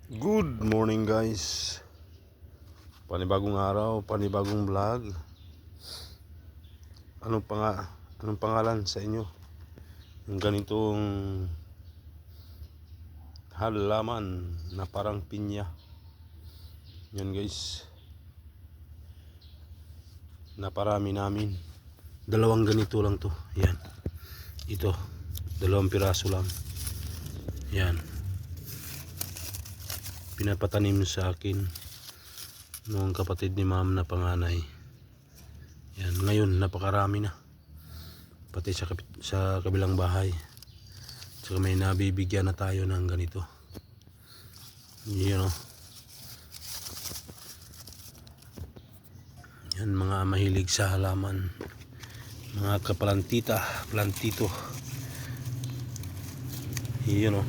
Good morning guys. Panibagong araw, panibagong vlog. Anong pangalan sa inyo? Yung ganitong halaman na parang pinya. Yan guys. Naparami namin. Dalawang ganito lang to. Yan. Ito. 2 piraso lang. Yan. Pinapatanim sa akin noong kapatid ni ma'am na panganay. Yan, ngayon napakarami na. Pati sa kabilang bahay. Saka may nabibigyan na tayo ng ganito. Yan, mga mahilig sa halaman. Mga plantito. Yun o.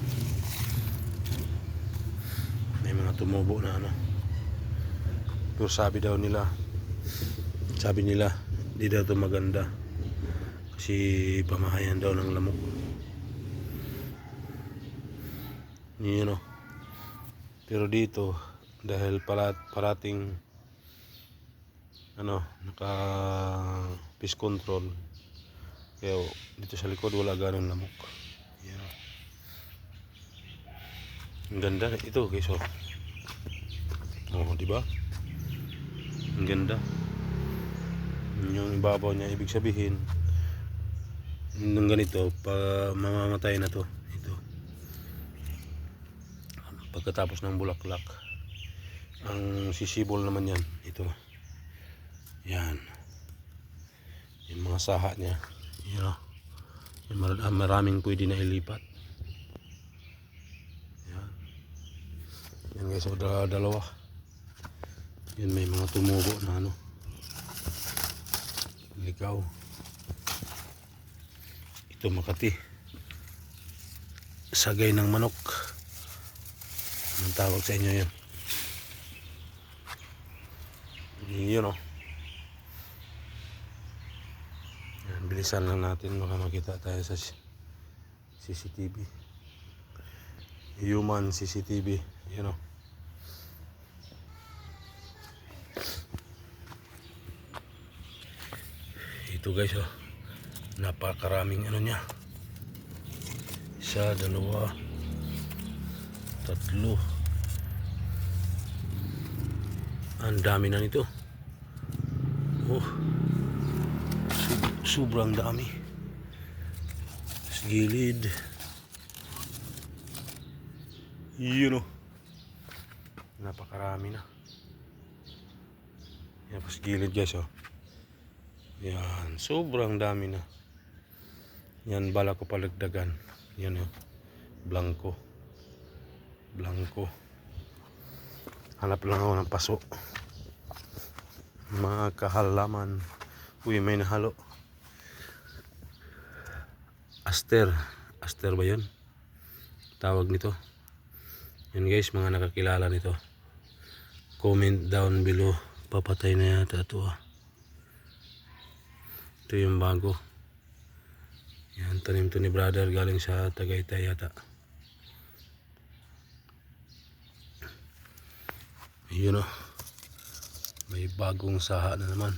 May mga tumubo na pero sabi nila di daw ito maganda kasi pamahayan daw ng lamok. Yun o. Pero dito dahil parating naka pest control, kaya dito sa likod wala ganong lamok. Yan o. Ang ganda ito guys oh. Oh, di ba? Ang ganda. Yung ibabaw niya, ibig sabihin ng ganito pa mamamatay na to. Ito. Pagkatapos ng bulaklak. Ang sisibol naman yan, ito. Yan. Yung mga saha niya. Yan. Maraming pwede na ilipat. Yan guys, dalawa. Yan, may mga tumubo na likaw. Ito Makati. Sagay ng manok. Anong tawag sa inyo yan? Yun o. Yan, bilisan lang natin baka makita tayo sa CCTV. Human CCTV. Yun o. Ito guys oh, napakaraming niya. 1, 2, 3. Ang dami na nito. Oh, sobrang dami. Sa gilid. Yun oh, napakarami na. Yan pa sa gilid guys oh. Yan, sobrang dami na. Yan, bala ko palagdagan. Yan o, blanco. Hanap lang ako ng paso. Mga kahalaman. Uy, may nahalo. Aster ba yun? Tawag nito. Yan guys, mga nakakilala nito, comment down below. Papatay na yata ito ah. Ito yung bago. Yan, tanim to ni brother galing sa Tagaytay yata. Yun o. May bagong saha na naman.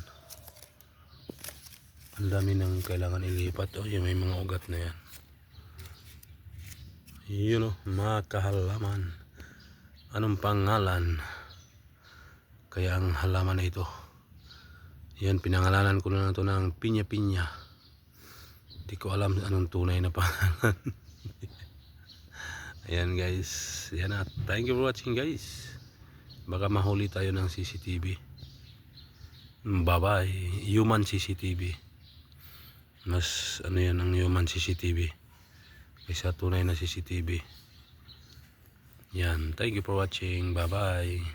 Ang dami nang kailangan ilipat. O, yun, may mga ugat na yan. Yun o, mga kahalaman. Anong pangalan? Kaya ang halaman na ito, yan, pinangalanan ko na ito ng pinya-pinya. Hindi ko alam anong tunay na pangalan. Ayan guys. Yan na. Thank you for watching guys. Baka mahuli tayo ng CCTV. Bye bye. Human CCTV. Mas yan ang human CCTV kaysa tunay na CCTV. Yan. Thank you for watching. Bye bye.